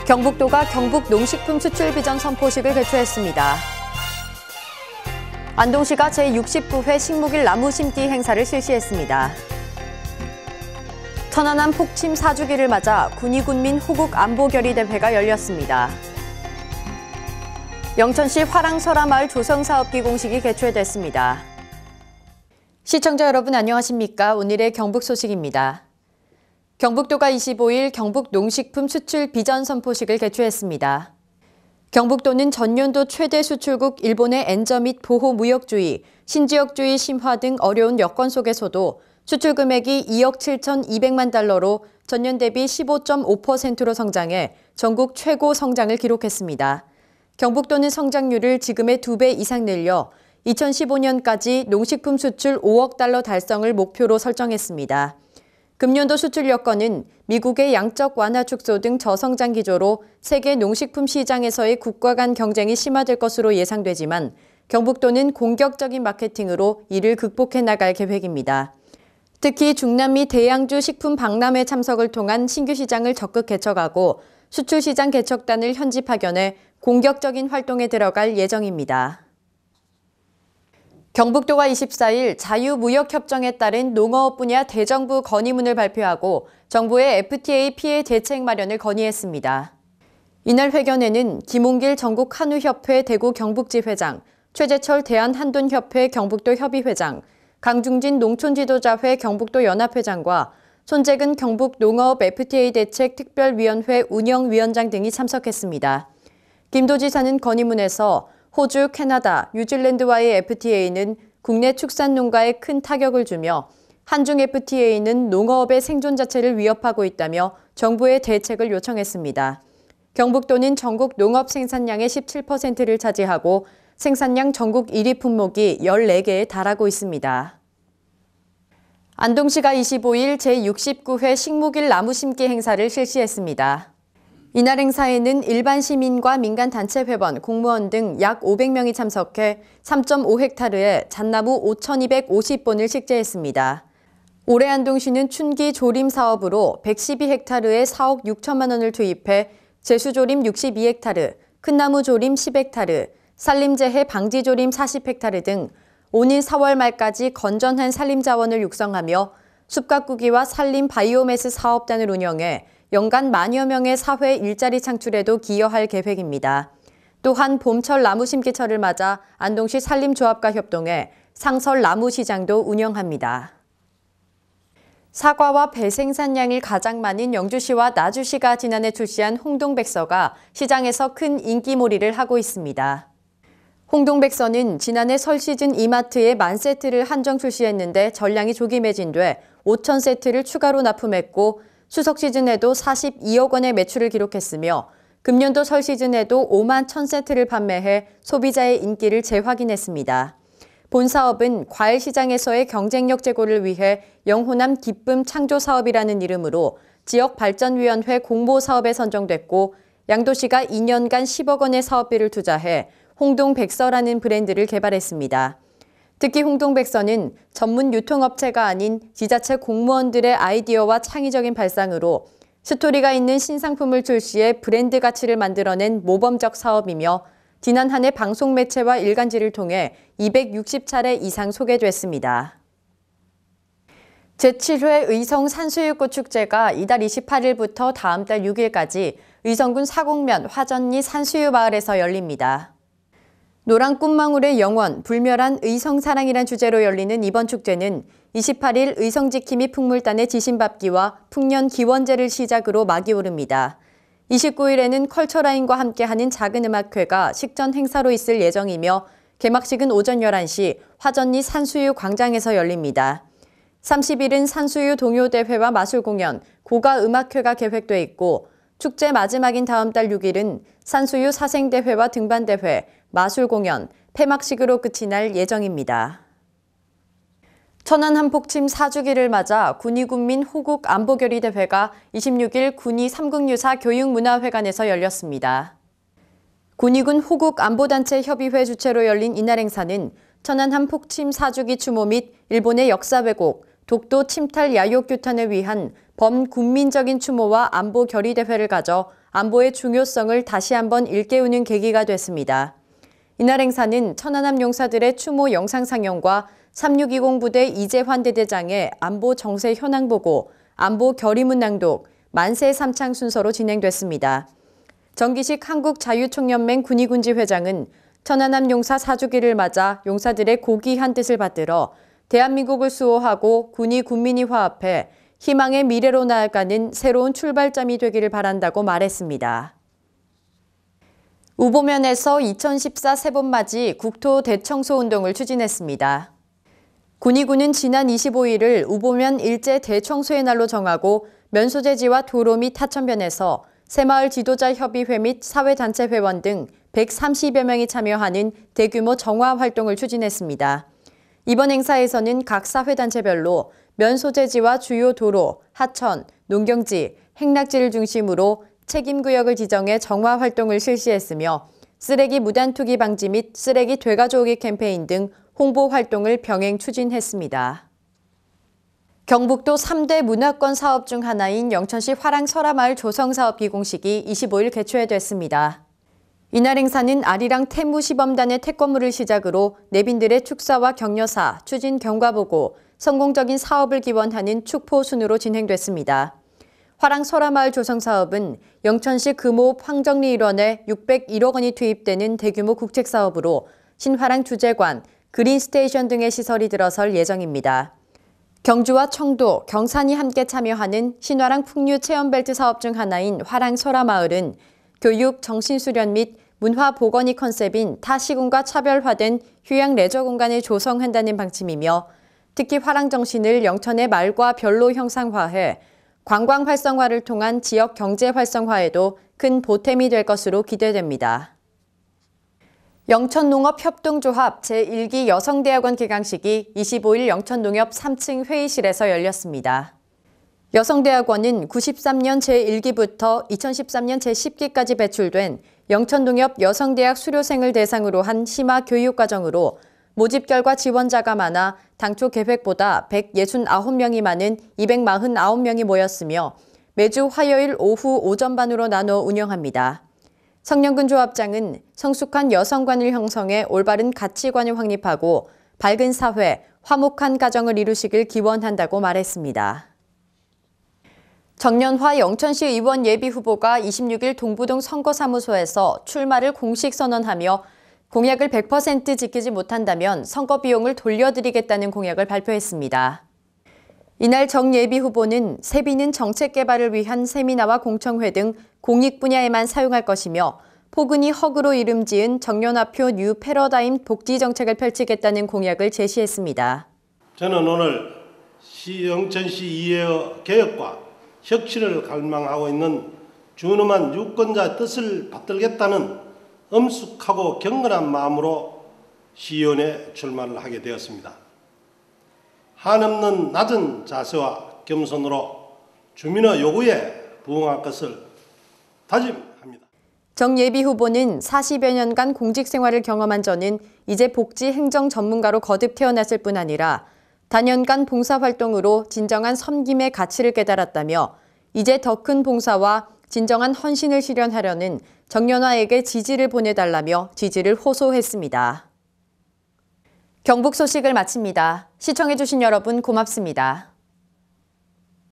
경북도가 경북 농식품 수출 비전 선포식을 개최했습니다. 안동시가 제69회 식목일 나무 심기 행사를 실시했습니다. 천안함 폭침 4주기를 맞아 군의군민 호국 안보결의대회가 열렸습니다. 영천시 화랑설화마을 조성사업기 공식이 개최됐습니다. 시청자 여러분 안녕하십니까? 오늘의 경북 소식입니다. 경북도가 25일 경북 농식품 수출 비전 선포식을 개최했습니다. 경북도는 전년도 최대 수출국 일본의 엔저 및 보호무역주의, 신지역주의 심화 등 어려운 여건 속에서도 수출 금액이 2억 7,200만 달러로 전년 대비 15.5%로 성장해 전국 최고 성장을 기록했습니다. 경북도는 성장률을 지금의 2배 이상 늘려 2015년까지 농식품 수출 5억 달러 달성을 목표로 설정했습니다. 금년도 수출 여건은 미국의 양적 완화 축소 등 저성장 기조로 세계 농식품 시장에서의 국가 간 경쟁이 심화될 것으로 예상되지만 경북도는 공격적인 마케팅으로 이를 극복해 나갈 계획입니다. 특히 중남미 대양주 식품 박람회 참석을 통한 신규 시장을 적극 개척하고 수출 시장 개척단을 현지 파견해 공격적인 활동에 들어갈 예정입니다. 경북도가 24일 자유무역협정에 따른 농어업 분야 대정부 건의문을 발표하고 정부의 FTA 피해 대책 마련을 건의했습니다. 이날 회견에는 김홍길 전국한우협회 대구 경북지회장, 최재철 대한한돈협회 경북도 협의회장, 강중진 농촌지도자회 경북도 연합회장과 손재근 경북농어업 FTA 대책 특별위원회 운영위원장 등이 참석했습니다. 김 도지사는 건의문에서 호주, 캐나다, 뉴질랜드와의 FTA는 국내 축산농가에 큰 타격을 주며 한중 FTA는 농어업의 생존 자체를 위협하고 있다며 정부의 대책을 요청했습니다. 경북도는 전국 농업 생산량의 17%를 차지하고 생산량 전국 1위 품목이 14개에 달하고 있습니다. 안동시가 25일 제69회 식목일 나무 심기 행사를 실시했습니다. 이날 행사에는 일반 시민과 민간단체 회원, 공무원 등 약 500명이 참석해 3.5헥타르에 잣나무 5,250본을 식재했습니다. 올해 안동시는 춘기 조림 사업으로 112헥타르에 4억 6천만 원을 투입해 제수조림 62헥타르, 큰나무 조림 10헥타르, 산림재해 방지조림 40헥타르 등 오는 4월 말까지 건전한 산림자원을 육성하며 숲가꾸기와 산림 바이오매스 사업단을 운영해 연간 만여 명의 사회 일자리 창출에도 기여할 계획입니다. 또한 봄철 나무 심기철을 맞아 안동시 산림조합과 협동해 상설 나무시장도 운영합니다. 사과와 배 생산량이 가장 많은 영주시와 나주시가 지난해 출시한 홍동백서가 시장에서 큰 인기몰이를 하고 있습니다. 홍동백서는 지난해 설 시즌 이마트에 10,000세트를 한정 출시했는데 전량이 조기 매진돼 5,000세트를 추가로 납품했고 추석 시즌에도 42억 원의 매출을 기록했으며 금년도 설 시즌에도 5만 1,000세트를 판매해 소비자의 인기를 재확인했습니다. 본 사업은 과일 시장에서의 경쟁력 제고를 위해 영호남 기쁨 창조 사업이라는 이름으로 지역발전위원회 공모사업에 선정됐고 양도시가 2년간 10억 원의 사업비를 투자해 홍동백서라는 브랜드를 개발했습니다. 특히 홍동백서는 전문 유통업체가 아닌 지자체 공무원들의 아이디어와 창의적인 발상으로 스토리가 있는 신상품을 출시해 브랜드 가치를 만들어낸 모범적 사업이며 지난 한 해 방송 매체와 일간지를 통해 260차례 이상 소개됐습니다. 제7회 의성 산수유꽃 축제가 이달 28일부터 다음 달 6일까지 의성군 사곡면 화전리 산수유마을에서 열립니다. 노란 꽃망울의 영원, 불멸한 의성사랑이란 주제로 열리는 이번 축제는 28일 의성지킴이 풍물단의 지신밥기와 풍년 기원제를 시작으로 막이 오릅니다. 29일에는 컬처라인과 함께하는 작은 음악회가 식전 행사로 있을 예정이며 개막식은 오전 11시 화전리 산수유 광장에서 열립니다. 30일은 산수유 동요대회와 마술공연, 고가음악회가 계획돼 있고 축제 마지막인 다음 달 6일은 산수유 사생대회와 등반대회, 마술공연, 폐막식으로 끝이 날 예정입니다. 천안함 폭침 4주기를 맞아 군의군민 호국 안보결의대회가 26일 군의 3국유사 교육문화회관에서 열렸습니다. 군의군 호국 안보단체 협의회 주최로 열린 이날 행사는 천안함 폭침 4주기 추모 및 일본의 역사 왜곡, 독도 침탈 야욕 규탄을 위한 범군민적인 추모와 안보 결의대회를 가져 안보의 중요성을 다시 한번 일깨우는 계기가 됐습니다. 이날 행사는 천안함 용사들의 추모 영상 상영과 3620 부대 이재환 대대장의 안보 정세 현황 보고, 안보 결의문 낭독, 만세 삼창 순서로 진행됐습니다. 정기식 한국자유총연맹 군의군지 회장은 천안함 용사 4주기를 맞아 용사들의 고귀한 뜻을 받들어 대한민국을 수호하고 군이 군민이 화합해 희망의 미래로 나아가는 새로운 출발점이 되기를 바란다고 말했습니다. 우보면에서 2014 새봄맞이 국토 대청소 운동을 추진했습니다. 군의군은 지난 25일을 우보면 일제 대청소의 날로 정하고 면소재지와 도로 및 하천변에서 새마을 지도자 협의회 및 사회단체 회원 등 130여 명이 참여하는 대규모 정화 활동을 추진했습니다. 이번 행사에서는 각 사회단체별로 면소재지와 주요 도로, 하천, 농경지, 행락지를 중심으로 책임구역을 지정해 정화 활동을 실시했으며 쓰레기 무단 투기 방지 및 쓰레기 되가져오기 캠페인 등 홍보 활동을 병행 추진했습니다. 경북도 3대 문화권 사업 중 하나인 영천시 화랑 설화마을 조성사업 기공식이 25일 개최됐습니다. 이날 행사는 아리랑 태무시범단의 태권무를 시작으로 내빈들의 축사와 격려사, 추진 경과보고, 성공적인 사업을 기원하는 축포 순으로 진행됐습니다. 화랑 설화마을 조성사업은 영천시 금호읍 황정리 일원에 601억 원이 투입되는 대규모 국책사업으로 신화랑 주재관, 그린스테이션 등의 시설이 들어설 예정입니다. 경주와 청도, 경산이 함께 참여하는 신화랑 풍류 체험벨트 사업 중 하나인 화랑 설화마을은 교육, 정신수련 및 문화 보건이 컨셉인 타 시군과 차별화된 휴양 레저 공간을 조성한다는 방침이며 특히 화랑 정신을 영천의 말과 별로 형상화해 관광 활성화를 통한 지역 경제 활성화에도 큰 보탬이 될 것으로 기대됩니다. 영천농업협동조합 제1기 여성대학원 개강식이 25일 영천농협 3층 회의실에서 열렸습니다. 여성대학원은 93년 제1기부터 2013년 제10기까지 배출된 영천농협 여성대학 수료생을 대상으로 한 심화 교육과정으로 모집 결과 지원자가 많아 당초 계획보다 169명이 많은 249명이 모였으며 매주 화요일 오후 오전반으로 나눠 운영합니다. 성년근 조합장은 성숙한 여성관을 형성해 올바른 가치관을 확립하고 밝은 사회, 화목한 가정을 이루시길 기원한다고 말했습니다. 정년화 영천시 의원 예비후보가 26일 동부동 선거사무소에서 출마를 공식 선언하며 공약을 100% 지키지 못한다면 선거 비용을 돌려드리겠다는 공약을 발표했습니다. 이날 정 예비후보는 세비는 정책 개발을 위한 세미나와 공청회 등 공익 분야에만 사용할 것이며 포근히 허그로 이름 지은 정년화표 뉴 패러다임 복지 정책을 펼치겠다는 공약을 제시했습니다. 저는 오늘 영천시 이해의 개혁과 혁신을 갈망하고 있는 준엄한 유권자 뜻을 받들겠다는 엄숙하고 경건한 마음으로 시의원에 출마를 하게 되었습니다. 한없는 낮은 자세와 겸손으로 주민의 요구에 부응할 것을 다짐합니다. 정 예비 후보는 40여 년간 공직 생활을 경험한 저는 이제 복지 행정 전문가로 거듭 태어났을 뿐 아니라 다년간 봉사활동으로 진정한 섬김의 가치를 깨달았다며 이제 더 큰 봉사와 진정한 헌신을 실현하려는 정년화에게 지지를 보내달라며 지지를 호소했습니다. 경북 소식을 마칩니다. 시청해주신 여러분 고맙습니다.